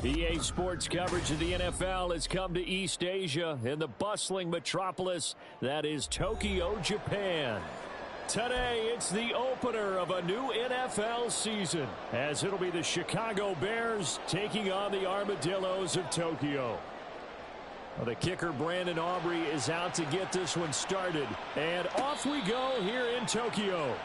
EA Sports coverage of the NFL has come to East Asia in the bustling metropolis that is Tokyo, Japan. Today, it's the opener of a new NFL season, as it'll be the Chicago Bears taking on the Armadillos of Tokyo. Well, the kicker, Brandon Aubrey, is out to get this one started, and off we go here in Tokyo.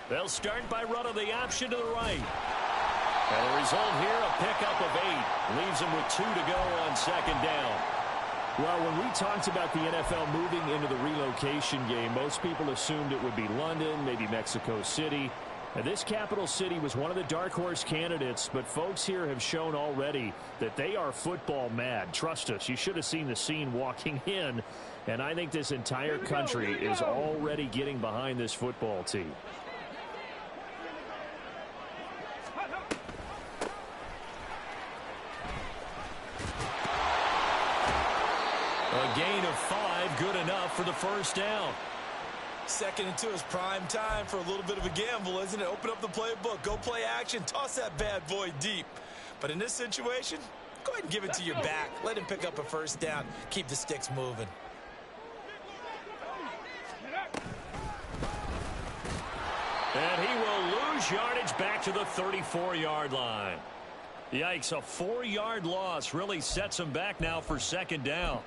They'll start by running the option to the right. And the result here, a pickup of 8. Leaves them with 2 to go on second down. Well, when we talked about the NFL moving into the relocation game, most people assumed it would be London, maybe Mexico City. Now, this capital city was one of the dark horse candidates, but folks here have shown already that they are football mad. Trust us, you should have seen the scene walking in, and I think this entire country is already getting behind this football team. A gain of 5, good enough for the first down. Second and 2 is prime time for a little bit of a gamble, isn't it? Open up the playbook, go play action, toss that bad boy deep. But in this situation, go ahead and give it to your back. Let him pick up a first down. Keep the sticks moving. And he will lose yardage back to the 34-yard line. Yikes, a 4-yard loss really sets him back now for second down.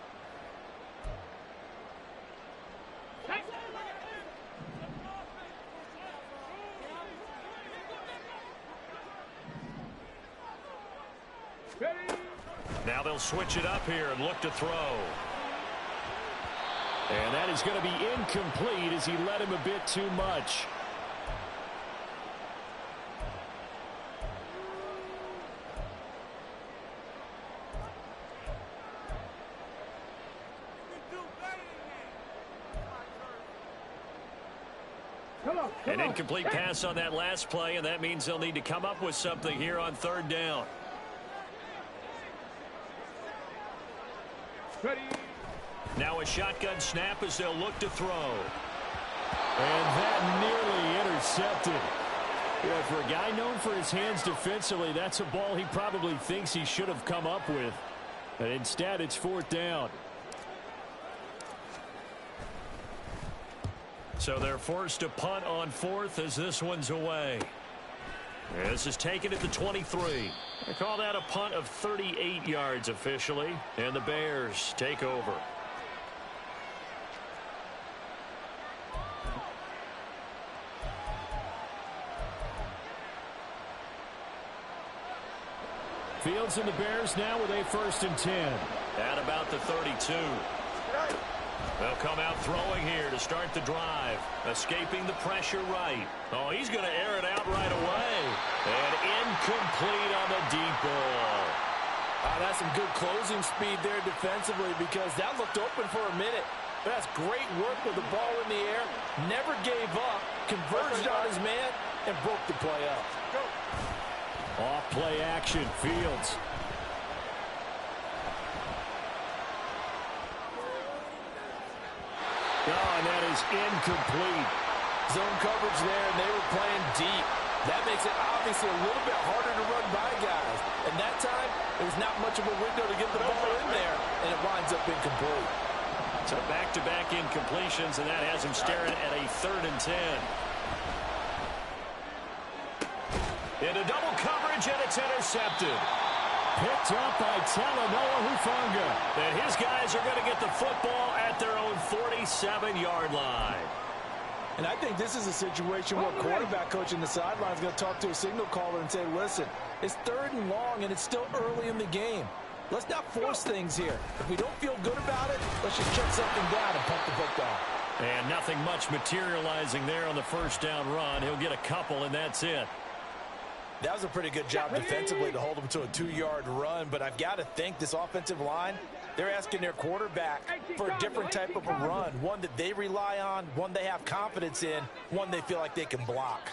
Now they'll switch it up here and look to throw. And that is going to be incomplete as he led him a bit too much. An incomplete pass on that last play, and that means they'll need to come up with something here on third down. Ready. Now a shotgun snap as they'll look to throw. And that nearly intercepted. Yeah, for a guy known for his hands defensively, that's a ball he probably thinks he should have come up with. And instead, it's fourth down. So they're forced to punt on fourth as this one's away. This is taken at the 23. They call that a punt of 38 yards officially, and the Bears take over. Fields and the Bears now with a 1st and 10. At about the 32. They'll come out throwing here to start the drive. Escaping the pressure right. Oh, he's going to air it out right away. And incomplete on the deep ball. That's some good closing speed there defensively because that looked open for a minute. But that's great work with the ball in the air. Never gave up. Converged on his man and broke the play up. Off play action. Fields. Oh, and that is incomplete. Zone coverage there, and they were playing deep. That makes it obviously a little bit harder to run by guys. And that time, it was not much of a window to get the ball in there, and it winds up incomplete. So back-to-back incompletions, and that has him staring at a 3rd and 10. Into double coverage, and it's intercepted. Picked up by Talanoa Hufanga. And his guys are going to get the football at their own 47-yard line. And I think this is a situation where quarterback coach in the sideline is going to talk to a signal caller and say, listen, it's 3rd and long, and it's still early in the game. Let's not force things here. If we don't feel good about it, let's just check something down and pump the football. And nothing much materializing there on the first down run. He'll get a couple, and that's it. That was a pretty good job defensively to hold him to a 2-yard run, but I've got to think this offensive line They're asking their quarterback for a different type of a run, one that they rely on, one they have confidence in, one they feel like they can block.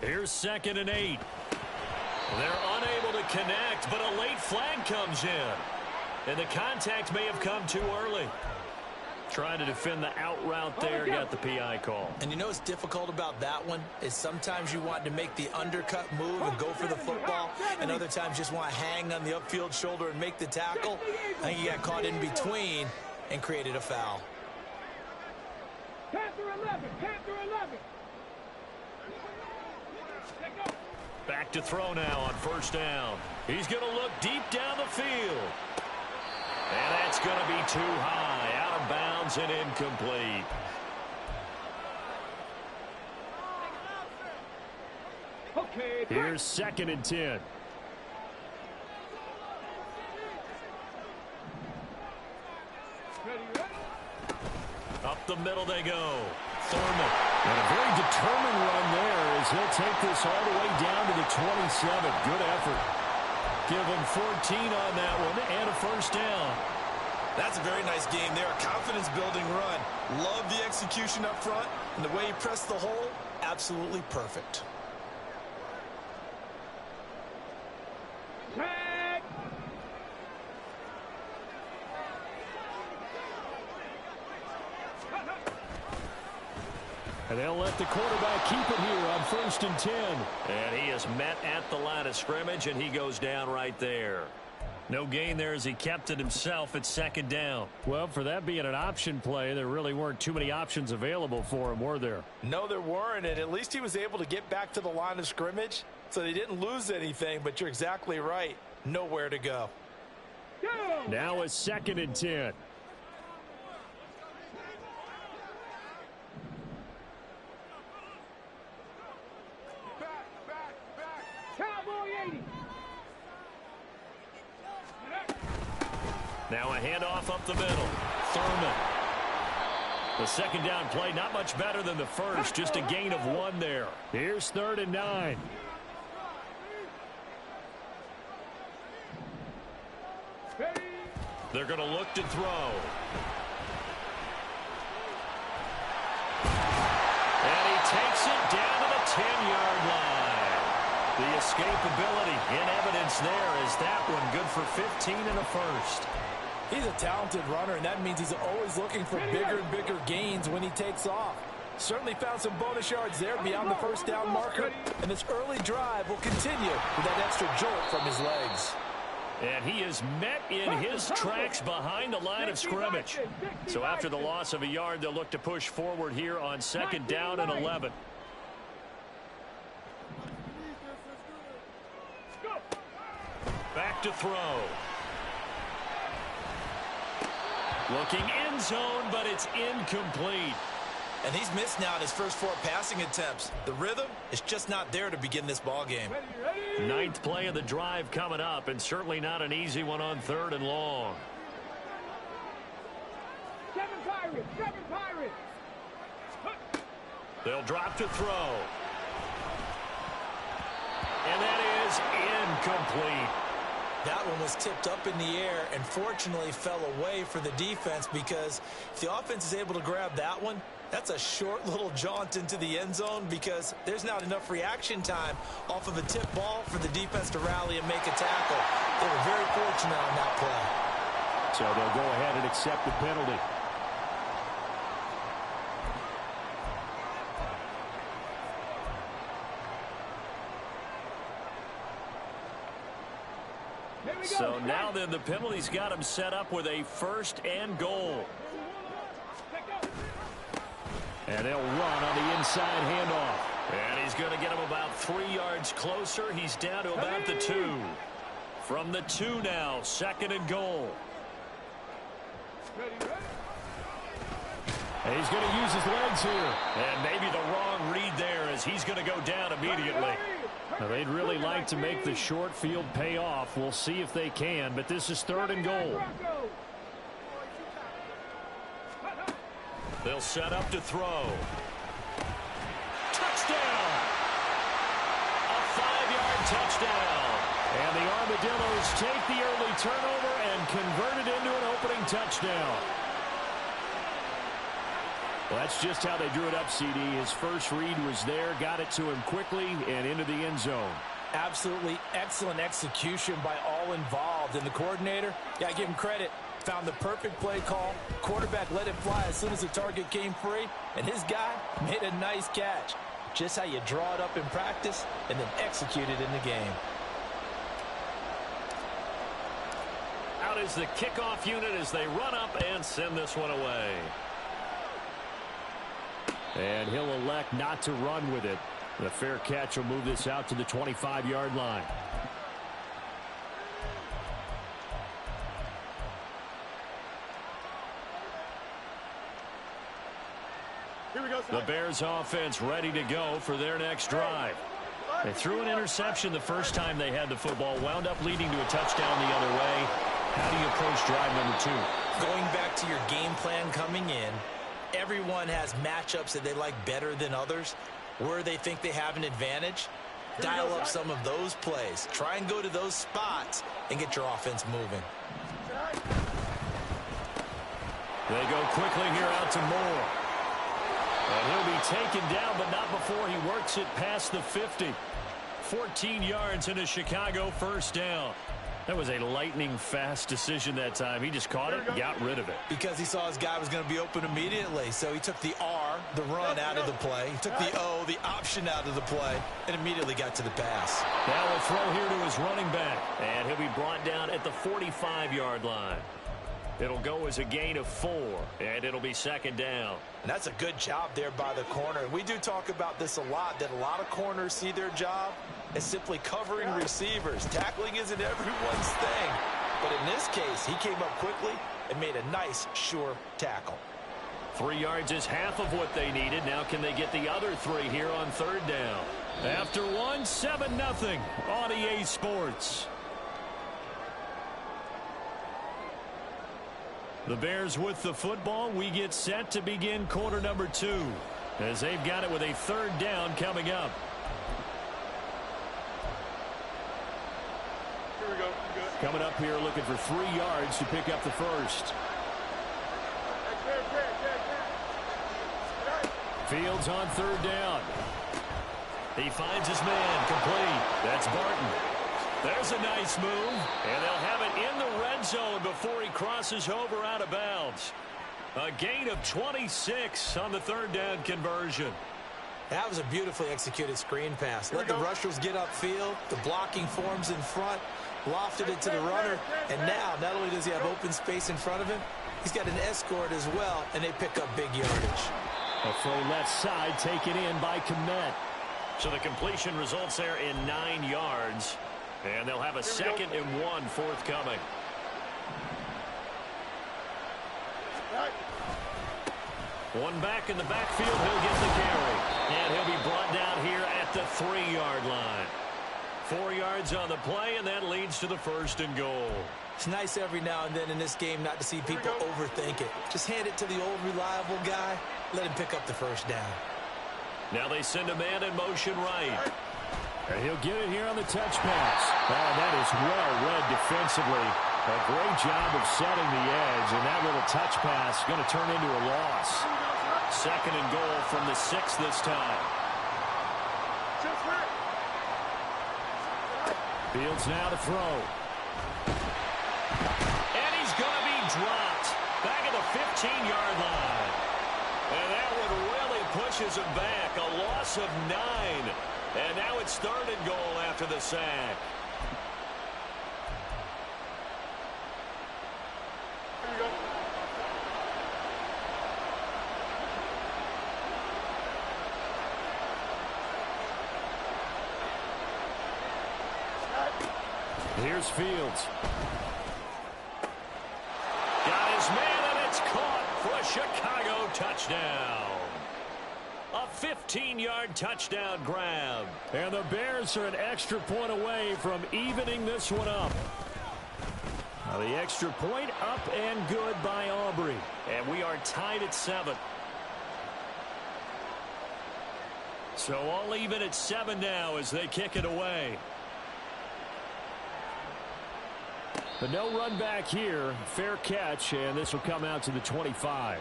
Here's 2nd and 8. They're unable to connect, but a late flag comes in. And the contact may have come too early. Trying to defend the out route there, got the PI call. And you know what's difficult about that one is sometimes you want to make the undercut move and go for the football, and other times just want to hang on the upfield shoulder and make the tackle. I think he got caught in between and created a foul. Panther 11, Panther 11. Back to throw now on 1st down. He's going to look deep down the field. And that's going to be too high, out of bounds and incomplete. Okay. Here's 2nd and 10. Up the middle they go. Thurman. And a very determined run there as he'll take this all the way down to the 27. Good effort. Give him 14 on that one and a 1st down. That's a very nice game there. A confidence-building run. Love the execution up front, and the way he pressed the hole, absolutely perfect. Tag. And they'll let the quarterback keep it here on 1st and 10. And he is met at the line of scrimmage, and he goes down right there. No gain there as he kept it himself at 2nd down. Well, for that being an option play, there really weren't too many options available for him, were there? No, there weren't, and at least he was able to get back to the line of scrimmage, so they didn't lose anything, but you're exactly right. Nowhere to go. Now it's 2nd and 10. Cowboy 80. Now a handoff up the middle. Thurman. The 2nd down play, not much better than the first, just a gain of 1 there. Here's 3rd and 9. They're going to look to throw. And he takes it down to the 10-yard line. The escapability in evidence there as that one good for 15 and a 1st. He's a talented runner, and that means he's always looking for bigger and bigger gains when he takes off. Certainly found some bonus yards there beyond the 1st down marker, and this early drive will continue with that extra jolt from his legs. And he is met in his tracks behind the line of scrimmage. So after the loss of a yard, they'll look to push forward here on 2nd down and 11. Back to throw. Looking end zone, but it's incomplete. And he's missed now in his first 4 passing attempts. The rhythm is just not there to begin this ball game. 9th play of the drive coming up, and certainly not an easy one on 3rd and long. 7 Pirates, 7 Pirates. They'll drop to throw. And that is incomplete. That one was tipped up in the air and fortunately fell away for the defense, because if the offense is able to grab that one, that's a short little jaunt into the end zone because there's not enough reaction time off of a tip ball for the defense to rally and make a tackle. They were very fortunate on that play. So they'll go ahead and accept the penalty. So now then the penalty's got him set up with a 1st and goal. And they'll run on the inside handoff. And he's going to get him about 3 yards closer. He's down to about the 2. From the 2 now, 2nd and goal. And he's going to use his legs here. And maybe the wrong read there as he's going to go down immediately. Now, they'd really like to make the short field pay off. We'll see if they can, but this is 3rd and goal. They'll set up to throw. Touchdown! A 5-yard touchdown. And the Armadillos take the early turnover and convert it into an opening touchdown. Well, that's just how they drew it up, CD. His first read was there, got it to him quickly, and into the end zone. Absolutely excellent execution by all involved. And the coordinator, got to give him credit, found the perfect play call. Quarterback let it fly as soon as the target came free, and his guy made a nice catch. Just how you draw it up in practice and then execute it in the game. Out is the kickoff unit as they run up and send this one away. And he'll elect not to run with it. The fair catch will move this out to the 25-yard line. Here we go, the Bears offense ready to go for their next drive. They threw an interception the first time they had the football, wound up leading to a touchdown the other way. How do you approach drive number 2? Going back to your game plan coming in, everyone has matchups that they like better than others. Where they think they have an advantage, dial up some of those plays. Try and go to those spots and get your offense moving. They go quickly here out to Moore. And he'll be taken down, but not before he works it past the 50. 14 yards and a Chicago first down. That was a lightning-fast decision that time. He just caught it, got rid of it. Because he saw his guy was going to be open immediately. So he took the R, the run, out of the play. He took the O, the option, out of the play, and immediately got to the pass. Now we'll throw here to his running back. And he'll be brought down at the 45-yard line. It'll go as a gain of 4, and it'll be second down. And that's a good job there by the corner. We do talk about this a lot, that a lot of corners see their job as simply covering receivers. Tackling isn't everyone's thing. But in this case, he came up quickly and made a nice, sure tackle. 3 yards is half of what they needed. Now can they get the other 3 here on third down? After one, 7-0 on EA Sports. The Bears with the football. We get set to begin quarter number 2 as they've got it with a third down coming up. Here we go. Coming up here looking for 3 yards to pick up the first. Fields on third down. He finds his man complete. That's Barton. There's a nice move, and they'll have it in the red zone before he crosses over out of bounds. A gain of 26 on the third down conversion. That was a beautifully executed screen pass. Let the rushers get upfield. The blocking forms in front. Lofted it to the runner. And now, not only does he have open space in front of him, he's got an escort as well, and they pick up big yardage. A throw left side taken in by Kmet. So the completion results there in 9 yards. And they'll have a 2nd and 1 forthcoming. One back in the backfield, he'll get the carry. And he'll be brought down here at the 3-yard line. 4 yards on the play, and that leads to the 1st and goal. It's nice every now and then in this game not to see people overthink it. Just hand it to the old reliable guy. Let him pick up the first down. Now they send a man in motion right. And he'll get it here on the touch pass. Oh, that is well read defensively. A great job of setting the edge, and that little touch pass going to turn into a loss. 2nd and goal from the 6 this time. Fields now to throw. And he's going to be dropped back at the 15-yard line. And that one really pushes him back. A loss of 9. And now it's 3rd and goal after the sack. Here's Fields. Got his man, and it's caught for a Chicago touchdown. A 15-yard touchdown grab. And the Bears are an extra point away from evening this one up. Now the extra point up and good by Aubrey. And we are tied at 7. So all even at 7 now as they kick it away. But no run back here. Fair catch, and this will come out to the 25.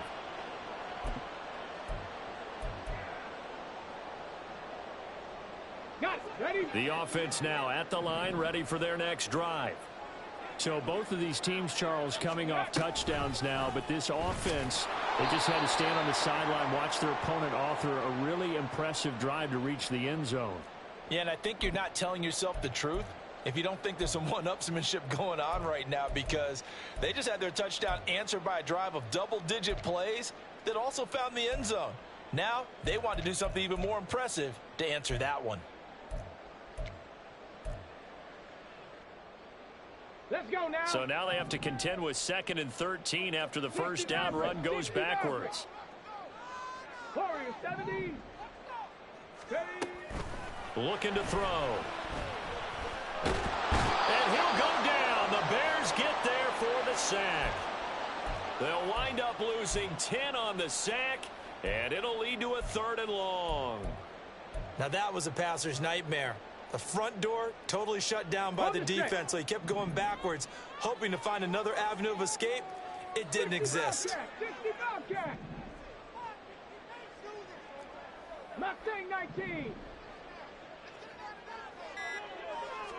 Got it. Ready? The offense now at the line, ready for their next drive. So both of these teams, Charles, coming off touchdowns now, but this offense, they just had to stand on the sideline, watch their opponent author a really impressive drive to reach the end zone. Yeah, and I think you're not telling yourself the truth if you don't think there's some one-upsmanship going on right now, because they just had their touchdown answered by a drive of double-digit plays that also found the end zone. Now they want to do something even more impressive to answer that one. Let's go now. So now they have to contend with 2nd and 13 after the first down run goes backwards. Warriors 70. Ready? Looking to throw. And he'll go down. The Bears get there for the sack. They'll wind up losing 10 on the sack, and it'll lead to a 3rd and long. Now that was a passer's nightmare. The front door totally shut down by the defense, so he kept going backwards, hoping to find another avenue of escape. It didn't exist. 60 Bobcat. Mustang 19.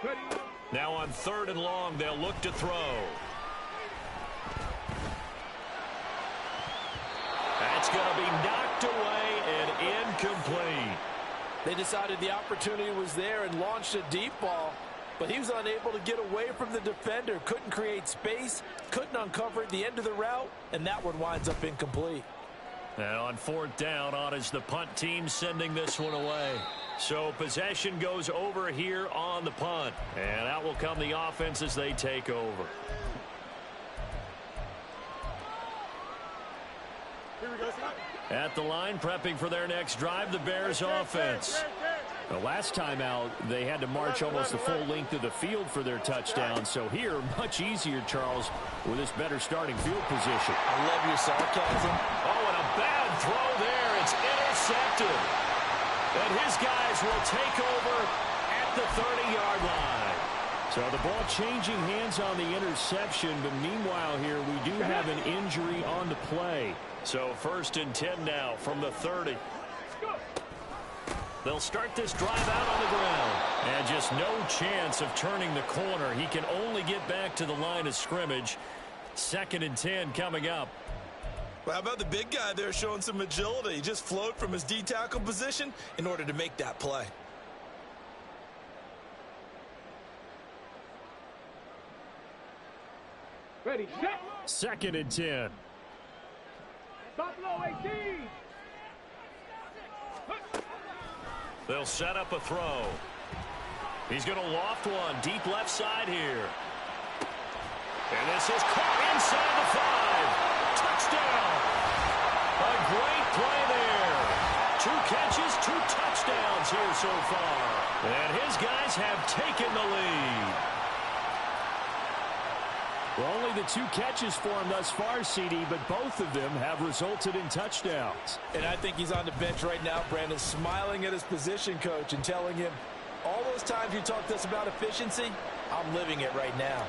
Ready? Now on 3rd and long, they'll look to throw. That's going to be knocked away and incomplete. They decided the opportunity was there and launched a deep ball, but he was unable to get away from the defender, couldn't create space, couldn't uncover at the end of the route, and that one winds up incomplete. And on 4th down, on is the punt team sending this one away. So possession goes over here on the punt, and out will come the offense as they take over. Here we go, Scott. At the line, prepping for their next drive, the Bears offense. The last time out, they had to march almost the full length of the field for their touchdown. So here, much easier, Charles, with this better starting field position. I love your sarcasm. Oh, and a bad throw there. It's intercepted. And his guys will take over at the 30-yard line. So the ball changing hands on the interception, but meanwhile here, we do have an injury on the play. So 1st and 10 now from the 30. They'll start this drive out on the ground. And just no chance of turning the corner. He can only get back to the line of scrimmage. 2nd and 10 coming up. Well, how about the big guy there showing some agility? He just flowed from his D-tackle position in order to make that play. Ready, set. 2nd and 10. Buffalo 18. They'll set up a throw. He's going to loft one deep left side here. And this is caught inside the 5. Touchdown. A great play there. 2 catches, 2 touchdowns here so far. And his guys have taken the lead. Well, only the 2 catches for him thus far, CD, but both of them have resulted in touchdowns. And I think he's on the bench right now, Brandon, smiling at his position coach and telling him, all those times you talked to us about efficiency, I'm living it right now.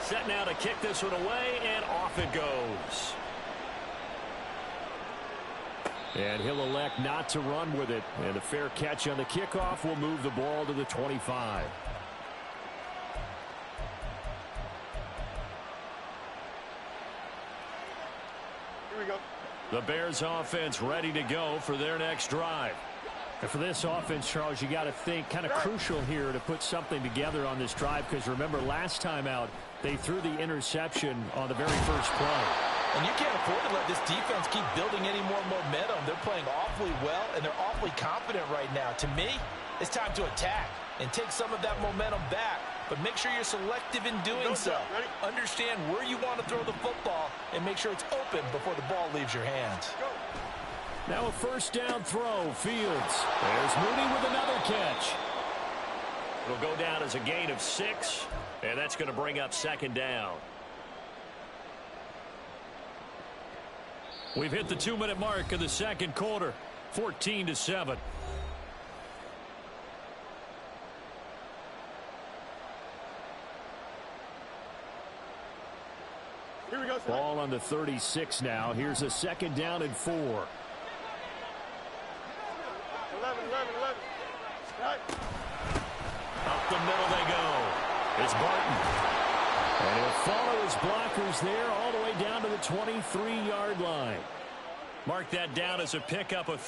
Set now to kick this one away, and off it goes. And he'll elect not to run with it. And a fair catch on the kickoff will move the ball to the 25. Here we go. The Bears offense ready to go for their next drive. And for this offense, Charles, you got to think kind of crucial here to put something together on this drive, because remember last time out they threw the interception on the very first play. And you can't afford to let this defense keep building any more momentum. They're playing awfully well, and they're awfully confident right now. To me, it's time to attack and take some of that momentum back, but make sure you're selective in doing so. Understand where you want to throw the football and make sure it's open before the ball leaves your hands. Now a first down throw, Fields. There's Mooney with another catch. It'll go down as a gain of 6, and that's going to bring up 2nd down. We've hit the 2-minute mark of the second quarter, 14-7. on the 36 now. Here's a 2nd down and 4. 11. Up the middle they go. It's Barton. And he'll follow his blockers there all the way down to the 23-yard line. Mark that down as a pickup of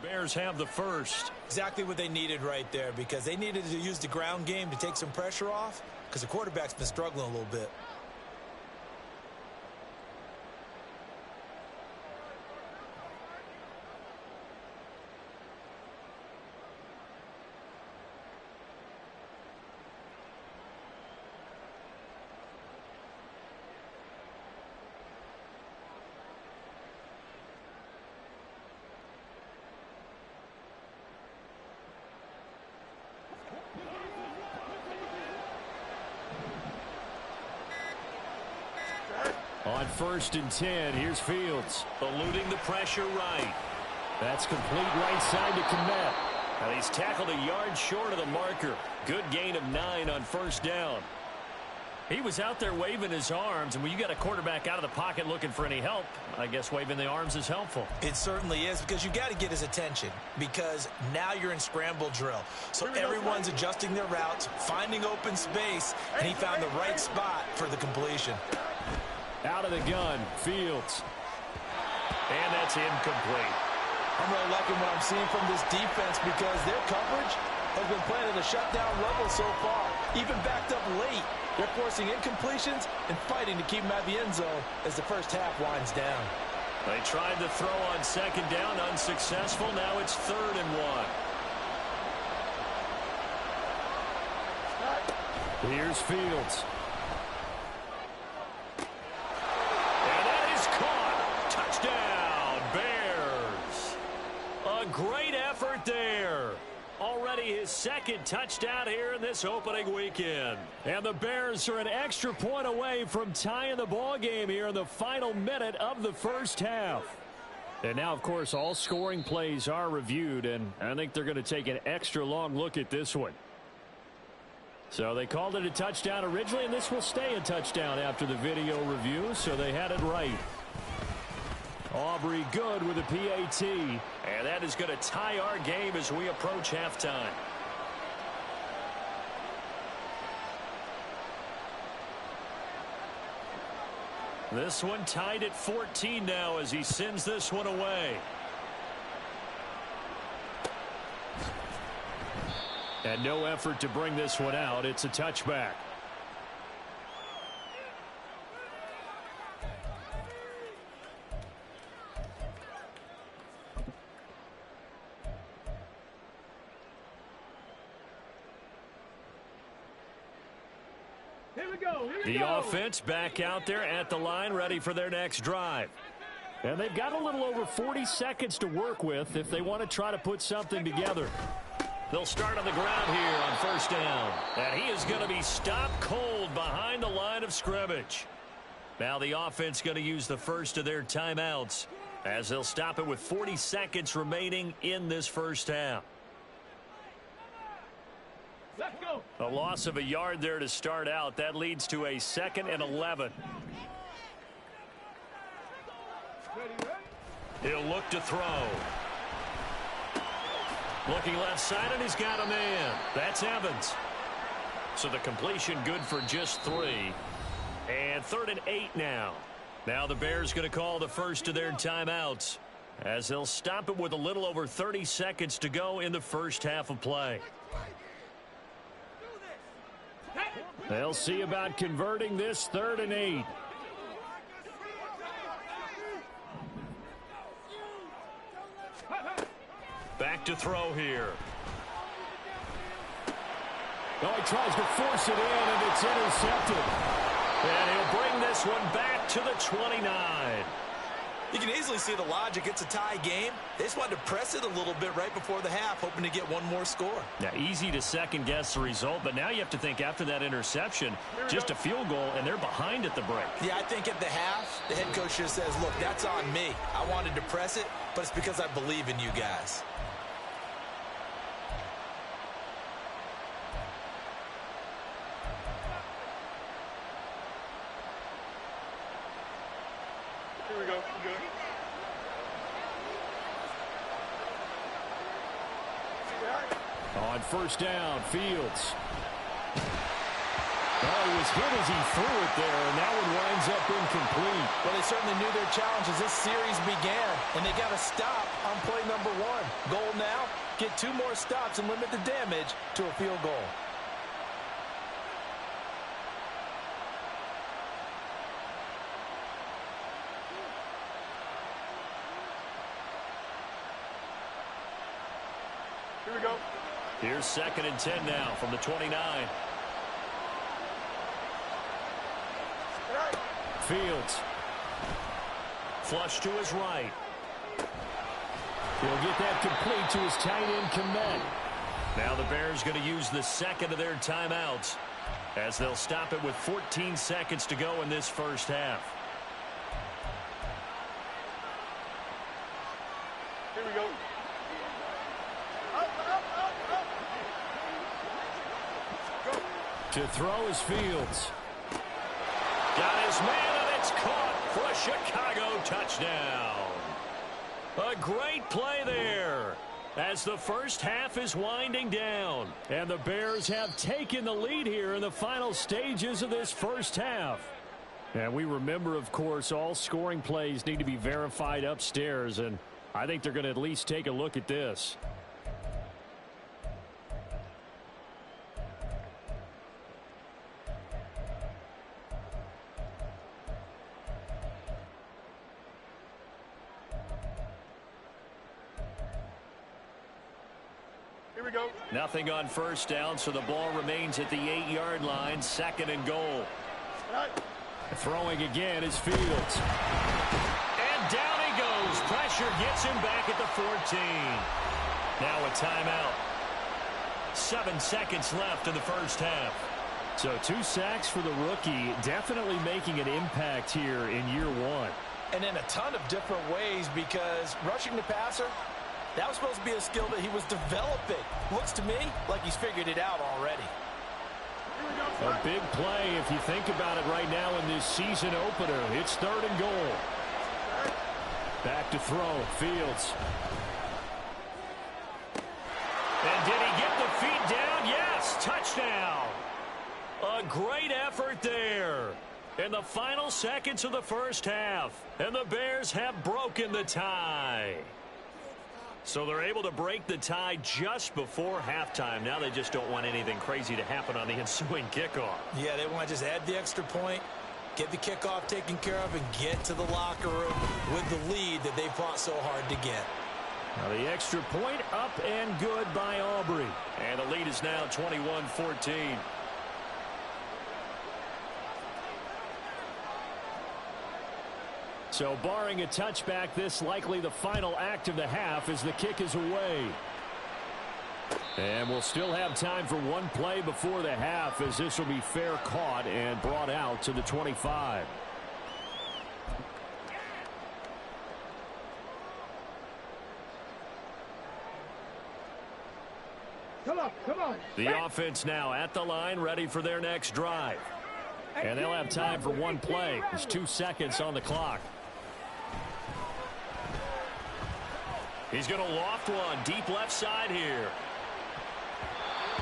Bears have the first. Exactly what they needed right there, because they needed to use the ground game to take some pressure off, because the quarterback's been struggling a little bit. On 1st and 10, here's Fields. Eluding the pressure right. That's complete right side to Kmet. And he's tackled a yard short of the marker. Good gain of 9 on 1st down. He was out there waving his arms, and when you got a quarterback out of the pocket looking for any help, I guess waving the arms is helpful. It certainly is, because you got to get his attention, because now you're in scramble drill. So everyone's adjusting their routes, finding open space, and he found the right spot for the completion. Out of the gun, Fields. And that's incomplete. I'm really liking what I'm seeing from this defense, because their coverage has been playing at a shutdown level so far. Even backed up late, they're forcing incompletions and fighting to keep them out of the end zone as the first half winds down. They tried to throw on 2nd down, unsuccessful. Now it's 3rd and 1. Here's Fields. Great effort there. Already his 2nd touchdown here in this opening weekend. And the Bears are an extra point away from tying the ball game here in the final minute of the first half. And now, of course, all scoring plays are reviewed, and I think they're going to take an extra long look at this one. So they called it a touchdown originally, and this will stay a touchdown after the video review, so they had it right. Aubrey good with a PAT. And that is going to tie our game as we approach halftime. This one tied at 14 now as he sends this one away. And no effort to bring this one out. It's a touchback. The offense back out there at the line, ready for their next drive. And they've got a little over 40 seconds to work with if they want to try to put something together. They'll start on the ground here on 1st down. And he is going to be stopped cold behind the line of scrimmage. Now the offense going to use the first of their timeouts as they'll stop it with 40 seconds remaining in this first half. Let's go. A loss of a yard there to start out. That leads to a 2nd and 11. Ready, ready. He'll look to throw. Looking left side, and he's got a man. That's Evans. So the completion good for just 3. And 3rd and 8 now. Now the Bears going to call the first of their timeouts, as they'll stop it with a little over 30 seconds to go in the first half of play. They'll see about converting this 3rd and 8. Back to throw here. Oh, he tries to force it in, and it's intercepted. And he'll bring this one back to the 29. You can easily see the logic. It's a tie game. They just wanted to press it a little bit right before the half, hoping to get one more score. Now, easy to second-guess the result, but now you have to think after that interception, just a field goal, and they're behind at the break. Yeah, I think at the half, the head coach just says, look, that's on me. I wanted to press it, but it's because I believe in you guys. Here we go. Good. On first down, Fields. Oh, he was hit as he threw it there, and that one winds up incomplete. Well, they certainly knew their challenge as this series began, and they got to stop on play number 1. Goal now, get 2 more stops and limit the damage to a field goal. Here we go. Here's 2nd and 10 now from the 29. Fields. Flush to his right. He'll get that complete to his tight end, Kmet. Now the Bears going to use the 2nd of their timeouts, as they'll stop it with 14 seconds to go in this first half. Here we go. To throw is Fields. Got his man, and it's caught for a Chicago touchdown. A great play there as the first half is winding down. And the Bears have taken the lead here in the final stages of this first half. And we remember, of course, all scoring plays need to be verified upstairs, and I think they're going to at least take a look at this. Here we go. Nothing on first down, so the ball remains at the 8-yard line, 2nd and goal. Throwing again is Fields. And down he goes. Pressure gets him back at the 14. Now a timeout. 7 seconds left in the first half. So 2 sacks for the rookie, definitely making an impact here in year 1. And in a ton of different ways, because rushing the passer, that was supposed to be a skill that he was developing. Looks to me like he's figured it out already. A big play if you think about it right now in this season opener. It's 3rd and goal. Back to throw, Fields. And did he get the feet down? Yes, touchdown. A great effort there in the final seconds of the first half. And the Bears have broken the tie. So they're able to break the tie just before halftime. Now they just don't want anything crazy to happen on the ensuing kickoff. Yeah, they want to just add the extra point, get the kickoff taken care of, and get to the locker room with the lead that they fought so hard to get. Now the extra point up and good by Aubrey. And the lead is now 21-14. So barring a touchback, this likely the final act of the half as the kick is away. And we'll still have time for one play before the half, as this will be fair caught and brought out to the 25. Come on. The offense now at the line, ready for their next drive. And they'll have time for one play. There's 2 seconds on the clock. He's going to loft one deep left side here.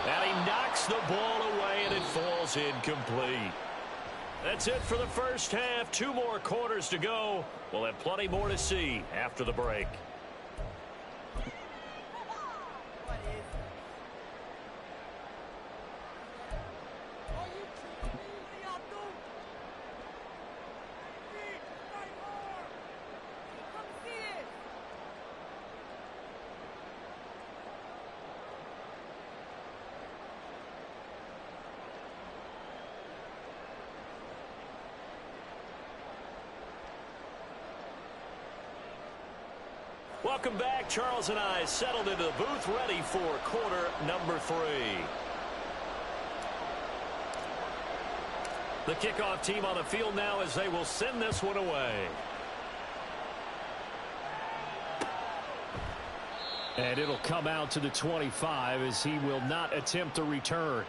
And he knocks the ball away, and it falls incomplete. That's it for the first half. 2 more quarters to go. We'll have plenty more to see after the break. Welcome back. Charles and I settled into the booth, ready for quarter number 3. The kickoff team on the field now as they will send this one away. And it'll come out to the 25 as he will not attempt a return.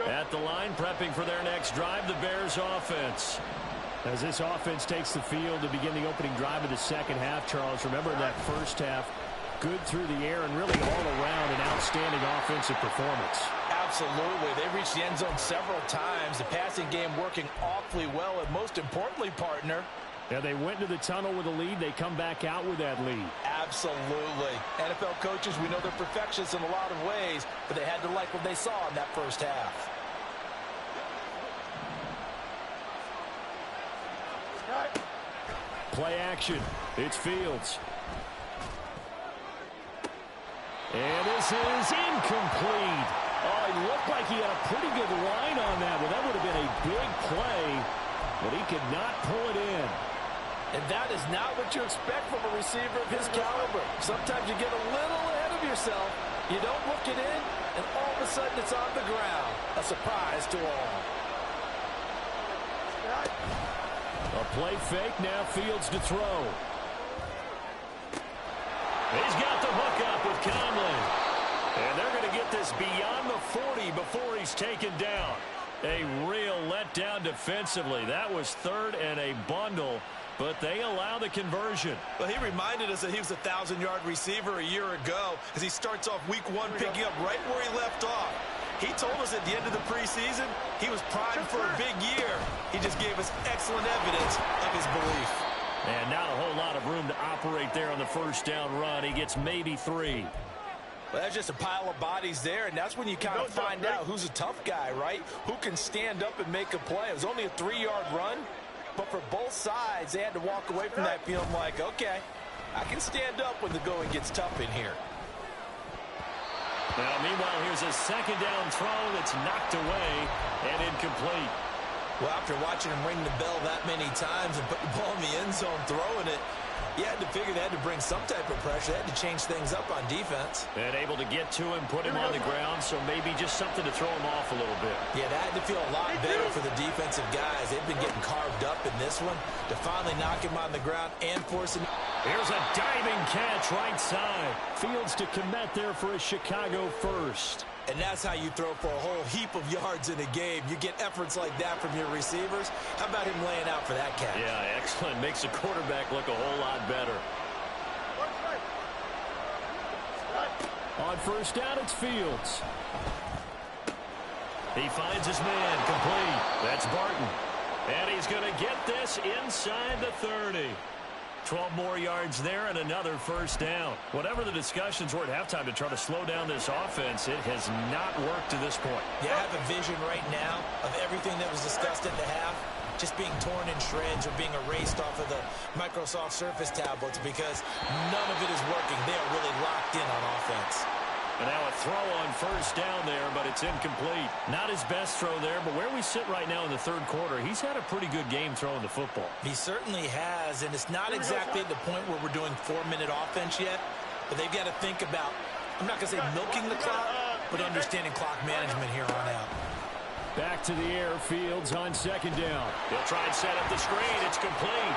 At the line, prepping for their next drive, the Bears offense. As this offense takes the field to begin the opening drive of the second half, Charles, remember in that first half, good through the air and really all around an outstanding offensive performance. Absolutely. They reached the end zone several times. The passing game working awfully well, and most importantly, partner, yeah, they went to the tunnel with a lead. They come back out with that lead. Absolutely. NFL coaches, we know they're perfectionists in a lot of ways, but they had to like what they saw in that first half. Play action. It's Fields. And this is incomplete. Oh, he looked like he had a pretty good line on that, but that would have been a big play, but he could not pull it in. And that is not what you expect from a receiver of his caliber. Sometimes you get a little ahead of yourself. You don't look it in, and all of a sudden it's on the ground. A surprise to all. A play fake, now Fields to throw. He's got the hook up with Conley. And they're going to get this beyond the 40 before he's taken down. A real letdown defensively. That was 3rd and a bundle, but they allow the conversion. Well, he reminded us that he was a 1,000-yard receiver a year ago as he starts off week 1 picking up right where he left off. He told us at the end of the preseason he was primed for a big year. He just gave us excellent evidence of his belief. And not a whole lot of room to operate there on the first down run. He gets maybe 3. Well, that's just a pile of bodies there, and that's when you kind of find out who's a tough guy, right? Who can stand up and make a play. It was only a 3-yard run, but for both sides, they had to walk away from that feeling like, okay, I can stand up when the going gets tough in here. Now, meanwhile, here's a second down throw that's knocked away and incomplete. Well, after watching him ring the bell that many times and put the ball in the end zone throwing it, you had to figure they had to bring some type of pressure. They had to change things up on defense. And able to get to him, put him on the ground, so maybe just something to throw him off a little bit. Yeah, that had to feel a lot better for the defensive guys. They've been getting carved up in this one to finally knock him on the ground and force him. Here's a diving catch right side. Fields to commit there for a Chicago first. And that's how you throw for a whole heap of yards in a game. You get efforts like that from your receivers. How about him laying out for that catch? Yeah, excellent. Makes the quarterback look a whole lot better. On first down, it's Fields. He finds his man, complete. That's Barton. And he's going to get this inside the 30. 12 more yards there and another first down. Whatever the discussions were at halftime to try to slow down this offense, it has not worked to this point. Yeah, I have a vision right now of everything that was discussed at the half just being torn in shreds or being erased off of the Microsoft Surface tablets because none of it is working. They are really locked in on offense. And now a throw on first down there, but it's incomplete. Not his best throw there, but where we sit right now in the third quarter, he's had a pretty good game throwing the football. He certainly has, and it's not exactly at the point where we're doing 4-minute offense yet, but they've got to think about, I'm not going to say milking the clock, but understanding clock management here on out. Back to the air, Fields on second down. He'll try and set up the screen. It's complete.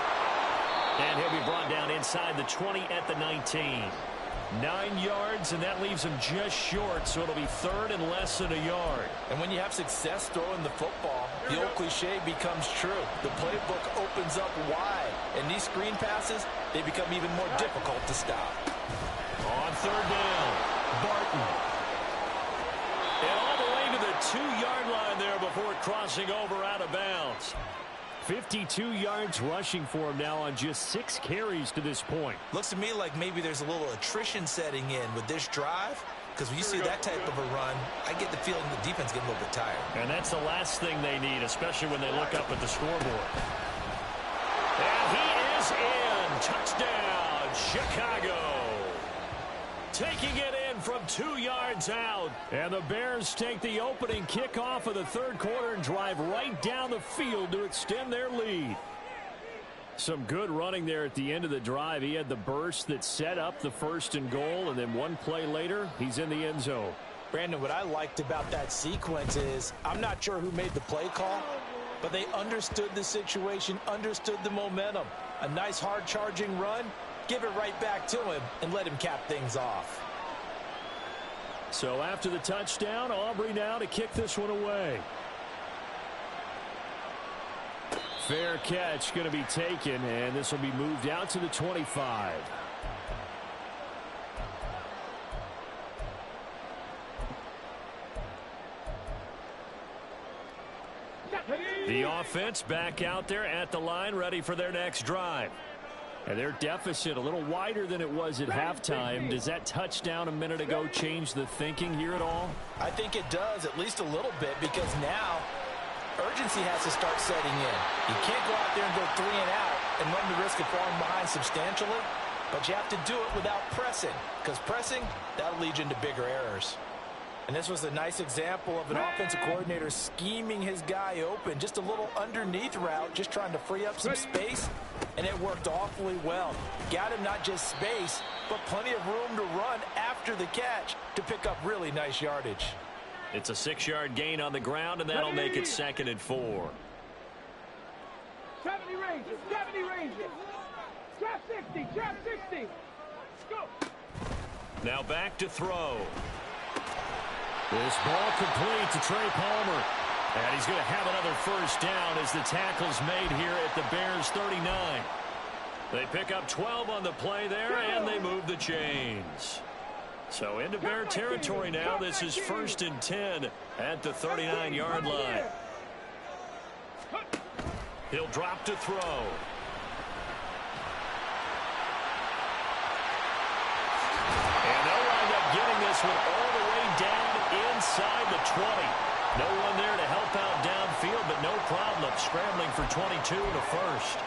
And he'll be brought down inside the 20 at the 19. 9 yards, and that leaves him just short, so it'll be third and less than a yard. And when you have success throwing the football, the old cliche becomes true. The playbook opens up wide, and these screen passes, they become even more difficult to stop. On third down, Barton. And all the way to the 2-yard line there before crossing over out of bounds. 52 yards rushing for him now on just 6 carries to this point. Looks to me like maybe there's a little attrition setting in with this drive, because when you see that type of a run, I get the feeling the defense getting a little bit tired. And that's the last thing they need, especially when they look up at the scoreboard. And he is in. Touchdown, Chicago. Taking it in from 2 yards out. And the Bears take the opening kickoff of the third quarter and drive right down the field to extend their lead. Some good running there at the end of the drive. He had the burst that set up the 1st and goal, and then one play later, he's in the end zone. Brandon, what I liked about that sequence is I'm not sure who made the play call, but they understood the situation, understood the momentum. A nice hard-charging run. Give it right back to him and let him cap things off. So after the touchdown, Aubrey now to kick this one away. Fair catch going to be taken, and this will be moved out to the 25. The offense back out there at the line, ready for their next drive. And their deficit a little wider than it was at halftime. Does that touchdown a minute ago change the thinking here at all? I think it does, at least a little bit, because now urgency has to start setting in. You can't go out there and go 3 and out and run the risk of falling behind substantially, but you have to do it without pressing, because pressing, that'll lead you into bigger errors. And this was a nice example of an offensive coordinator scheming his guy open. Just a little underneath route, just trying to free up some space, and it worked awfully well. Got him not just space, but plenty of room to run after the catch to pick up really nice yardage. It's a 6-yard gain on the ground, and that'll make it 2nd and 4. 70 ranges, 70 ranges. Trap 60, trap 60. Go. Now back to throw. This ball complete to Trey Palmer. And he's going to have another first down as the tackle's made here at the Bears 39. They pick up 12 on the play there, and they move the chains. So into Bear territory now. This is 1st and 10 at the 39-yard line. He'll drop to throw. And they'll wind up getting this one all the way down inside the 20. No one there to help out downfield, but no problem scrambling for 22 and a first.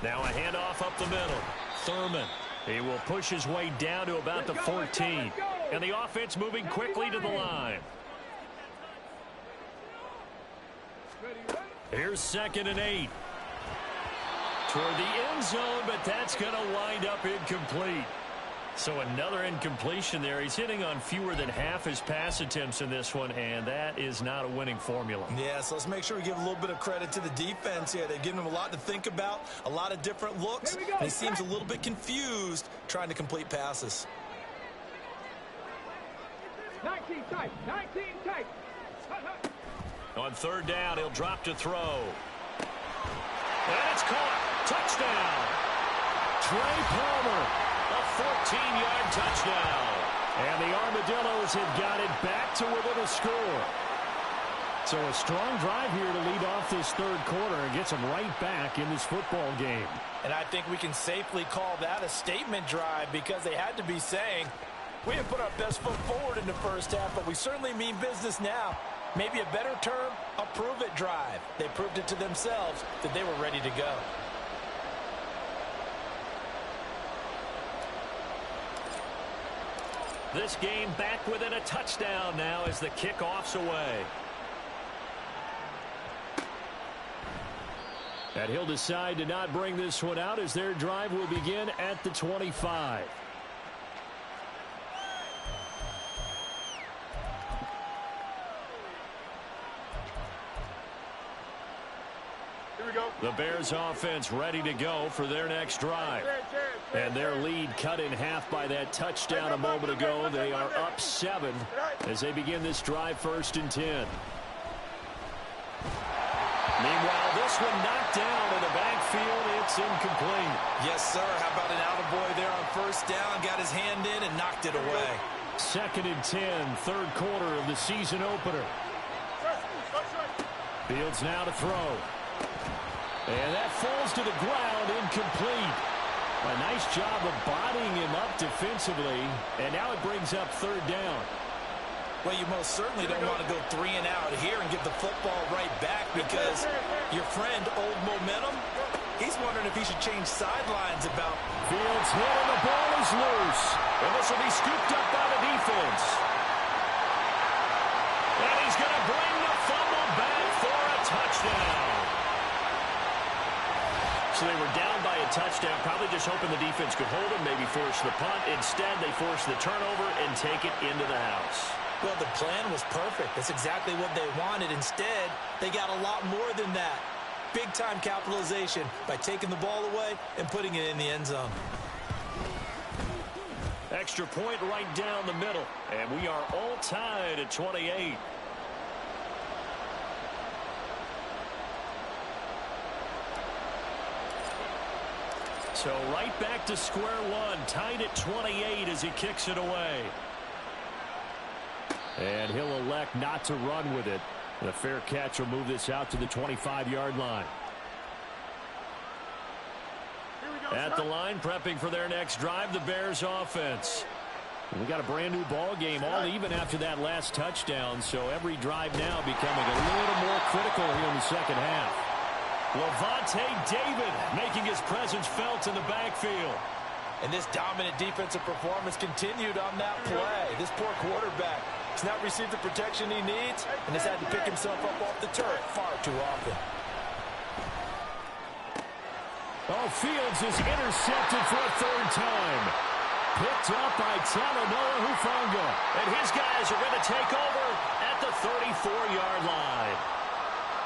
Now a handoff up the middle. Thurman. He will push his way down to about the 14. And the offense moving quickly to the line. Here's 2nd and 8. Toward the end zone, but that's going to wind up incomplete. So another incompletion there. He's hitting on fewer than half his pass attempts in this one, and that is not a winning formula. Yeah, so let's make sure we give a little bit of credit to the defense here. They've given him a lot to think about, a lot of different looks, and he seems a little bit confused trying to complete passes. 19 tight, 19 tight. On 3rd down, he'll drop to throw. And it's caught. Touchdown. Trey Palmer, a 14-yard touchdown. And the Armadillos have got it back to within a score. So a strong drive here to lead off this third quarter and gets them right back in this football game. And I think we can safely call that a statement drive, because they had to be saying, we didn't put our best foot forward in the first half, but we certainly mean business now. Maybe a better term, a prove-it drive. They proved it to themselves that they were ready to go. This game back within a touchdown now as the kickoff's away. And he'll decide to not bring this one out as their drive will begin at the 25. The Bears offense ready to go for their next drive. And their lead cut in half by that touchdown a moment ago. They are up 7 as they begin this drive, 1st and 10. Meanwhile, this one knocked down in the backfield. It's incomplete. Yes, sir. How about an attaboy there on 1st down? Got his hand in and knocked it away. 2nd and 10, 3rd quarter of the season opener. Fields now to throw. And that falls to the ground, incomplete. A nice job of bodying him up defensively. And now it brings up 3rd down. Well, you most certainly don't want to go 3 and out here and give the football right back because your friend, Old Momentum, he's wondering if he should change sidelines about. Fields hit and the ball is loose. And this will be scooped up by the defense. And he's going to bring the fumble back for a touchdown. So they were down by a touchdown, probably just hoping the defense could hold them, maybe force the punt. Instead, they forced the turnover and take it into the house. Well, the plan was perfect. That's exactly what they wanted. Instead, they got a lot more than that. Big-time capitalization by taking the ball away and putting it in the end zone. Extra point right down the middle. And we are all tied at 28. So right back to square one, tied at 28 as he kicks it away. And he'll elect not to run with it. And a fair catch will move this out to the 25-yard line. At the line, prepping for their next drive, the Bears offense. We got a brand new ball game, all even after that last touchdown. So every drive now becoming a little more critical here in the second half. Lavonte David making his presence felt in the backfield. And this dominant defensive performance continued on that play. This poor quarterback has not received the protection he needs and has had to pick himself up off the turf far too often. Oh, Fields is intercepted for a 3rd time. Picked up by Talanoa Hufanga. And his guys are going to take over at the 34-yard line.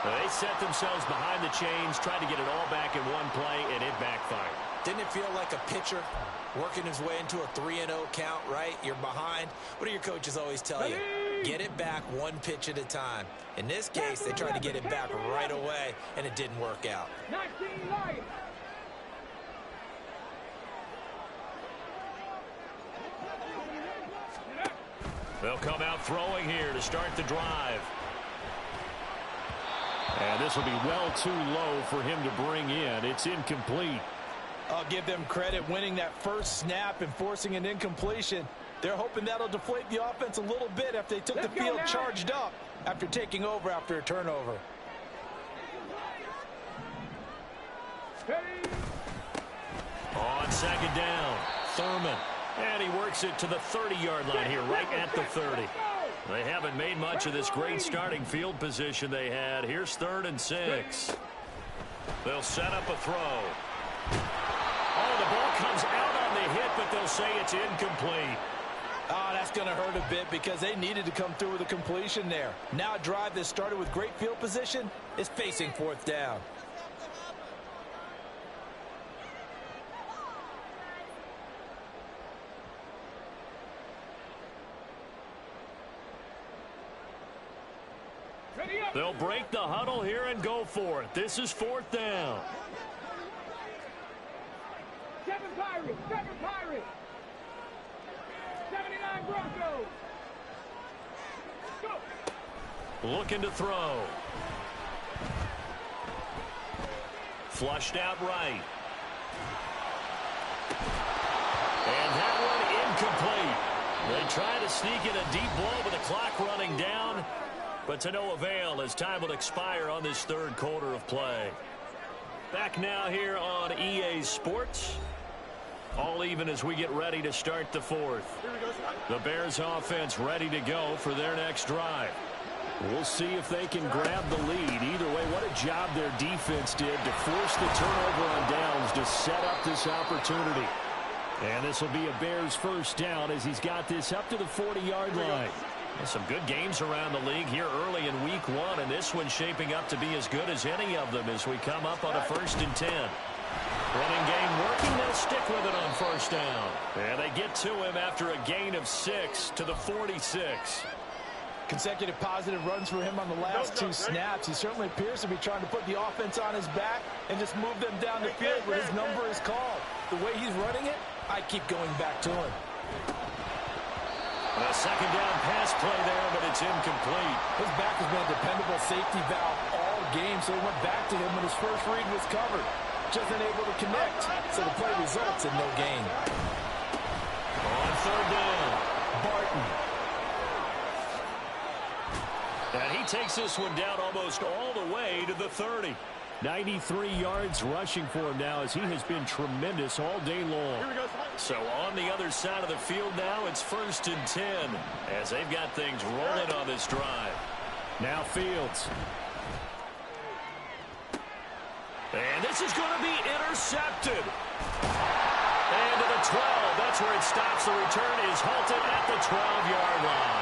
They set themselves behind the chains, tried to get it all back in one play, and it backfired. Didn't it feel like a pitcher working his way into a 3-0 count, right? You're behind. What do your coaches always tell you? Get it back one pitch at a time. In this case, they tried to get it back right away, and it didn't work out. 19 Lions. They'll come out throwing here to start the drive. And this will be well too low for him to bring in. It's incomplete. I'll give them credit winning that first snap and forcing an incompletion. They're hoping that'll deflate the offense a little bit after they took the field charged up after taking over after a turnover. On 2nd down, Thurman. And he works it to the 30-yard line here, right at the 30. They haven't made much of this great starting field position they had. Here's 3rd and 6. They'll set up a throw. Oh, the ball comes out on the hit, but they'll say it's incomplete. Oh, that's going to hurt a bit because they needed to come through with a completion there. Now a drive that started with great field position is facing 4th down. They'll break the huddle here and go for it. This is 4th down. 7 Pirates, 7 Pirates. 79 Broncos. Go. Looking to throw. Flushed out right. And that one incomplete. They try to sneak in a deep ball with the clock running down, but to no avail as time will expire on this 3rd quarter of play. Back now here on EA Sports. All even as we get ready to start the 4th. The Bears offense ready to go for their next drive. We'll see if they can grab the lead. Either way, what a job their defense did to force the turnover on downs to set up this opportunity. And this will be a Bears 1st down as he's got this up to the 40-yard line. Some good games around the league here early in week 1, and this one's shaping up to be as good as any of them as we come up on a 1st and 10. Running game working. They'll stick with it on 1st down. And they get to him after a gain of 6 to the 46. Consecutive positive runs for him on the last 2 snaps. He certainly appears to be trying to put the offense on his back and just move them down the field where his number is called. The way he's running it, I keep going back to him. A 2nd down pass play there, but it's incomplete. His back has been a dependable safety valve all game, so he went back to him when his first read was covered. Just unable to connect, so the play results in no gain. On 3rd down, Barton. And he takes this one down almost all the way to the 30. 93 yards rushing for him now as he has been tremendous all day long. So on the other side of the field now, it's 1st and 10 as they've got things rolling on this drive. Now Fields. And this is going to be intercepted. And to the 12. That's where it stops. The return is halted at the 12-yard line.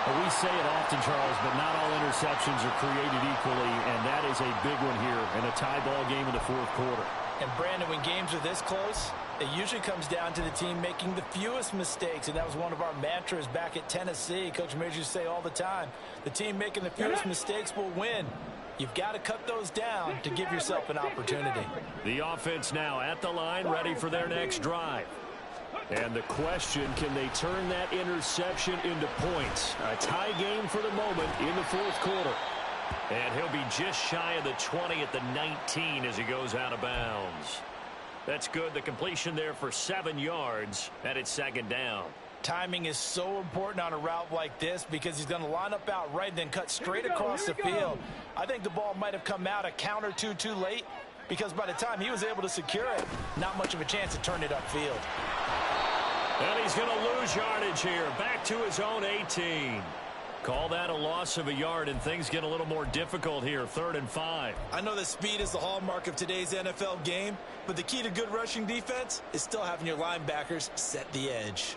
We say it often, Charles, but not all interceptions are created equally, and that is a big one here in a tie ball game in the 4th quarter. And, Brandon, when games are this close, it usually comes down to the team making the fewest mistakes, and that was one of our mantras back at Tennessee. Coach Majors used to say all the time, the team making the fewest mistakes will win. You've got to cut those down to give yourself an opportunity. The offense now at the line, ready for their next drive. And the question, can they turn that interception into points? A tie game for the moment in the 4th quarter. And he'll be just shy of the 20 at the 19 as he goes out of bounds. That's good. The completion there for 7 yards, and it's 2nd down. Timing is so important on a route like this because he's going to line up out right and then cut straight across the field. I think the ball might have come out a count or two too late because by the time he was able to secure it, not much of a chance to turn it upfield. And he's going to lose yardage here. Back to his own 18. Call that a loss of a yard, and things get a little more difficult here. 3rd and 5. I know that speed is the hallmark of today's NFL game, but the key to good rushing defense is still having your linebackers set the edge.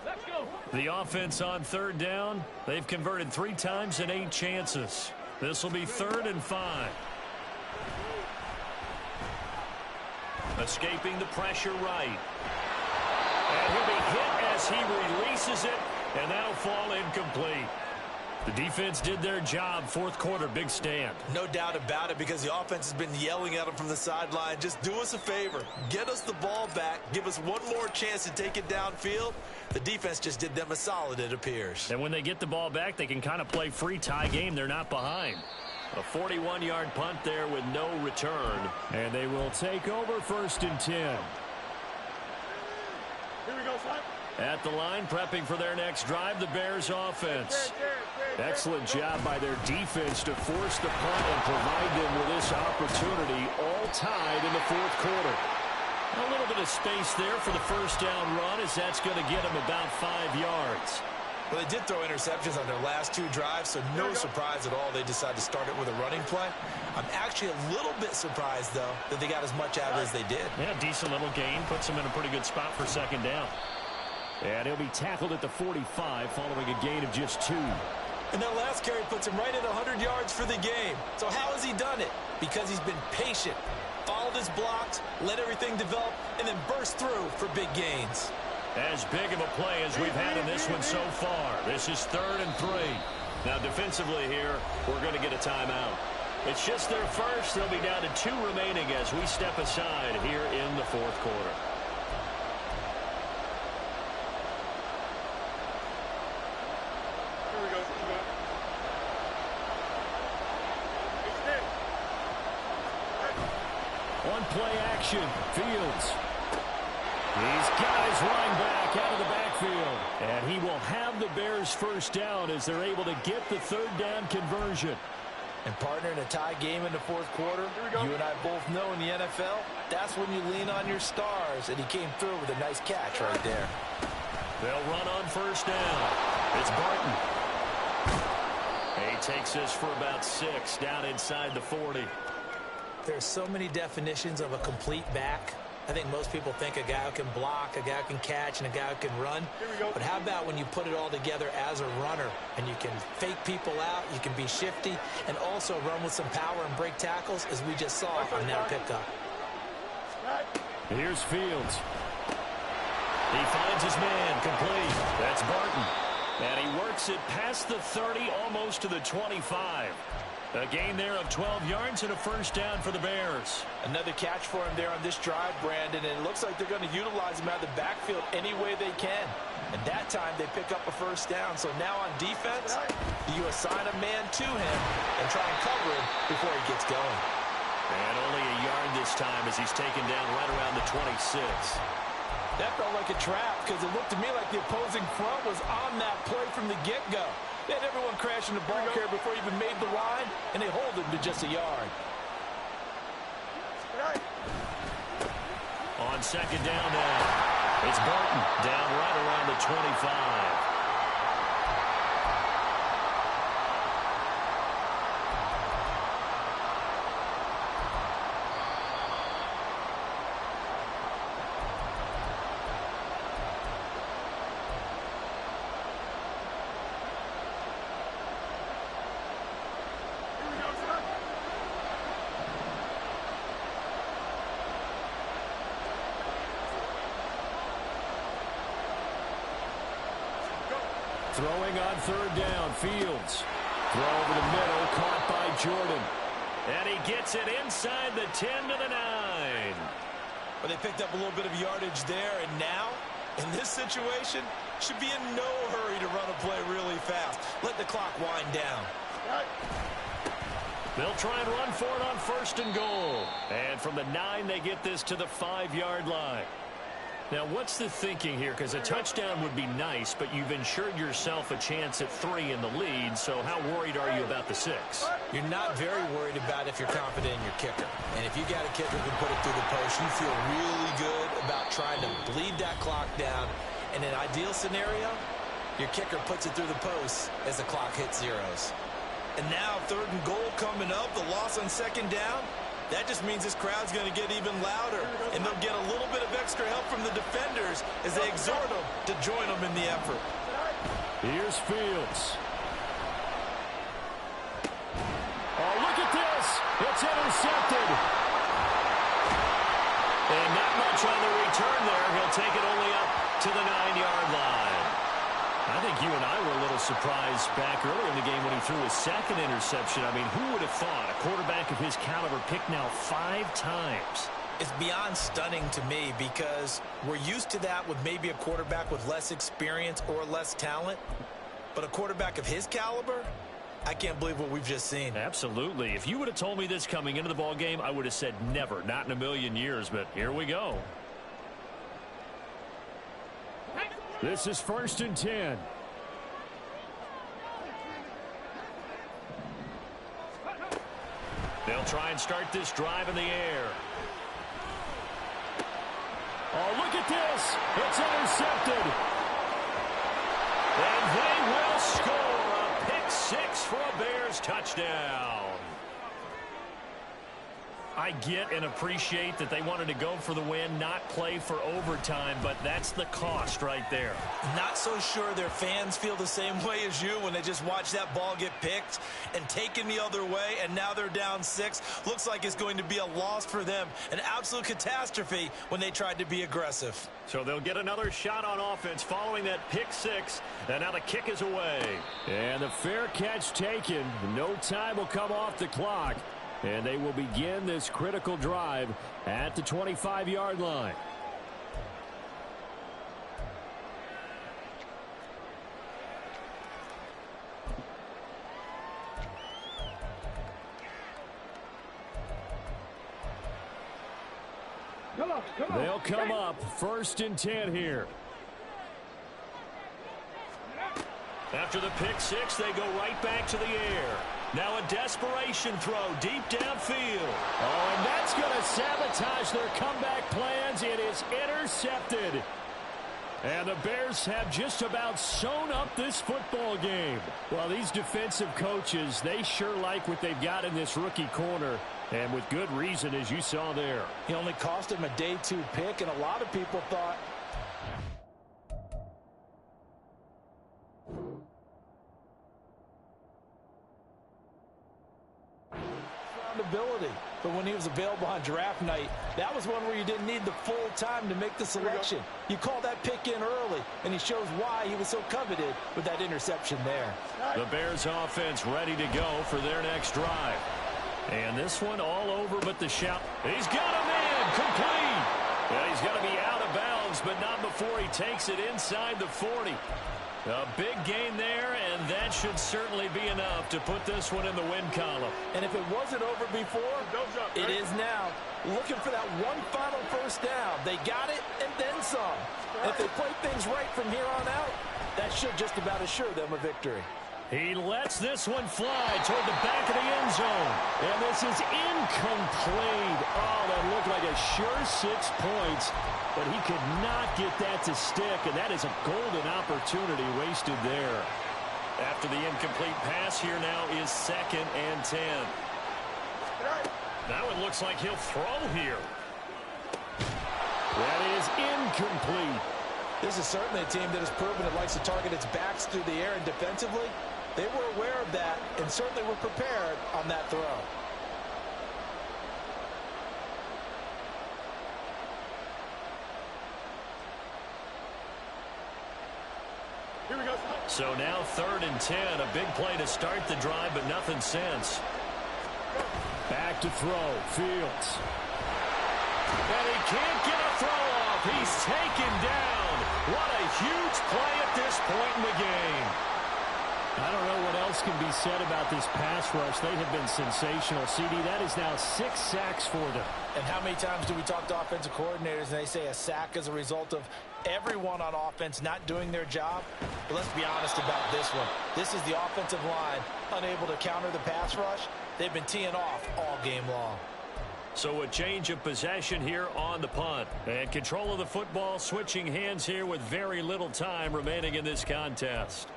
Let's go. The offense on 3rd down. They've converted 3 times in 8 chances. This will be 3rd and 5. Escaping the pressure right. And he'll be hit as he releases it, and that'll fall incomplete. The defense did their job. 4th quarter, big stand. No doubt about it because the offense has been yelling at him from the sideline. Just do us a favor. Get us the ball back. Give us one more chance to take it downfield. The defense just did them a solid, it appears. And when they get the ball back, they can kind of play free tie game. They're not behind. A 41-yard punt there with no return. And they will take over 1st and 10. Here we go, Slap. At the line, prepping for their next drive, the Bears offense. Excellent job by their defense to force the punt and provide them with this opportunity, all tied in the 4th quarter. A little bit of space there for the 1st down run as that's going to get them about 5 yards. Well, they did throw interceptions on their last 2 drives, so no surprise at all they decided to start it with a running play. I'm actually a little bit surprised, though, that they got as much out of it as they did. Yeah, decent little gain. Puts them in a pretty good spot for 2nd down. And he'll be tackled at the 45 following a gain of just 2. And that last carry puts him right at 100 yards for the game. So how has he done it? Because he's been patient, followed his blocks, let everything develop, and then burst through for big gains. As big of a play as we've had in this one so far. This is 3rd and 3. Now defensively here, we're going to get a timeout. It's just their first. They'll be down to 2 remaining as we step aside here in the 4th quarter. Here we go. On play action, Fields. He's got his running back out of the backfield. And he will have the Bears 1st down as they're able to get the 3rd down conversion. And, partner, in a tie game in the 4th quarter, you and I both know in the NFL, that's when you lean on your stars. And he came through with a nice catch right there. They'll run on 1st down. It's Barton. He takes this for about 6 down inside the 40. There's so many definitions of a complete back. I think most people think a guy who can block, a guy who can catch, and a guy who can run. But how about when you put it all together as a runner and you can fake people out, you can be shifty, and also run with some power and break tackles, as we just saw on that pickup. Here's Fields. He finds his man, complete. That's Barton. And he works it past the 30, almost to the 25. A gain there of 12 yards and a first down for the Bears. Another catch for him there on this drive, Brandon, and it looks like they're going to utilize him out of the backfield any way they can. And that time they pick up a first down. So now on defense, you assign a man to him and try and cover him before he gets going. And only a yard this time as he's taken down right around the 26. That felt like a trap because it looked to me like the opposing front was on that play from the get-go. They had everyone crashing the ball carrier before he even made the line, and they hold him to just a yard. On second down now, it's Barton down right around the 25. Throwing on third down, Fields. Throw over the middle, caught by Jordan. And he gets it inside the 10 to the 9. Well, they picked up a little bit of yardage there, and now, in this situation, should be in no hurry to run a play really fast. Let the clock wind down. They'll try and run for it on first and goal. And from the 9, they get this to the 5-yard line. Now, what's the thinking here? Because a touchdown would be nice, but you've ensured yourself a chance at 3 in the lead, so how worried are you about the 6? You're not very worried about if you're confident in your kicker. And if you got a kicker who can put it through the post, you feel really good about trying to bleed that clock down. In an ideal scenario, your kicker puts it through the post as the clock hits zeros. And now, third and goal coming up, the loss on second down. That just means this crowd's going to get even louder, and they'll get a little bit of extra help from the defenders as they exhort them to join them in the effort. Here's Fields. Oh, look at this. It's intercepted. And not much on the return there. He'll take it only up to the 9-yard line. I think you and I were a little surprised back earlier in the game when he threw his second interception. I mean, who would have thought a quarterback of his caliber picked now 5 times? It's beyond stunning to me because we're used to that with maybe a quarterback with less experience or less talent. But a quarterback of his caliber, I can't believe what we've just seen. Absolutely. If you would have told me this coming into the ball game, I would have said never, not in a million years. But here we go. This is first and 10. They'll try and start this drive in the air. Oh, look at this. It's intercepted. And they will score a pick 6 for a Bears touchdown. I get and appreciate that they wanted to go for the win, not play for overtime, but that's the cost right there. Not so sure their fans feel the same way as you when they just watch that ball get picked and taken the other way, and now they're down 6. Looks like it's going to be a loss for them, an absolute catastrophe when they tried to be aggressive. So they'll get another shot on offense following that pick 6, and now the kick is away. And the fair catch taken. No time will come off the clock. And they will begin this critical drive at the 25-yard line. They'll come up first and 10 here. After the pick 6, they go right back to the air. Now a desperation throw deep downfield. Oh, and that's going to sabotage their comeback plans. It is intercepted. And the Bears have just about sewn up this football game. Well, these defensive coaches, they sure like what they've got in this rookie corner. And with good reason, as you saw there. He only cost him a day 2 pick, and a lot of people thought ability. But when he was available on draft night, that was one where you didn't need the full time to make the selection. You call that pick in early, and he shows why he was so coveted with that interception there. The Bears offense ready to go for their next drive. And this one all over but the shout. He's got a man complete. Yeah, he's going to be out of bounds, but not before he takes it inside the 40. A big gain there, and that should certainly be enough to put this one in the win column. And if it wasn't over before, it is now. Looking for that one final first down. They got it and then some. If they play things right from here on out, that should just about assure them a victory. He lets this one fly toward the back of the end zone. And this is incomplete. Oh, that looked like a sure 6 points. But he could not get that to stick. And that is a golden opportunity wasted there. After the incomplete pass, here now is 2nd and 10. That one looks like he'll throw here. That is incomplete. This is certainly a team that has proven it likes to target its backs through the air and defensively. They were aware of that and certainly were prepared on that throw. Here we go. So now 3rd and 10. A big play to start the drive, but nothing since. Back to throw. Fields. And he can't get a throw off. He's taken down. What a huge play at this point in the game. I don't know what else can be said about this pass rush. They have been sensational. CD, that is now 6 sacks for them. And how many times do we talk to offensive coordinators and they say a sack is a result of everyone on offense not doing their job? But let's be honest about this one. This is the offensive line unable to counter the pass rush. They've been teeing off all game long. So a change of possession here on the punt. And control of the football switching hands here with very little time remaining in this contest.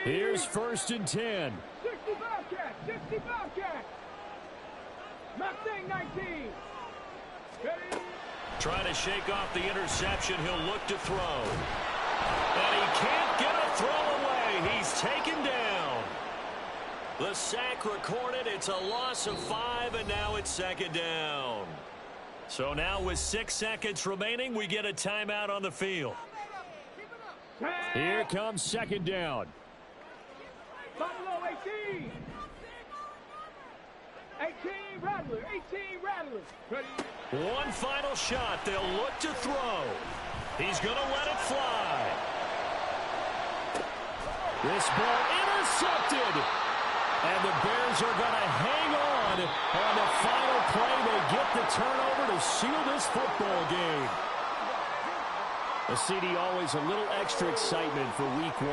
Here's 1st and 10. 60 Bobcats, 60 Bobcats. Mustang 19. Ready? Trying to shake off the interception. He'll look to throw. And he can't get a throw away. He's taken down. The sack recorded. It's a loss of 5, and now it's 2nd down. So now with 6 seconds remaining, we get a timeout on the field. Here comes 2nd down. Buffalo 18. 18 Rattler, 18 Rattler. Ready? One final shot. They'll look to throw. He's going to let it fly. This ball intercepted. And the Bears are going to hang on the final play. They get the turnover to seal this football game. The CD always a little extra excitement for week 1.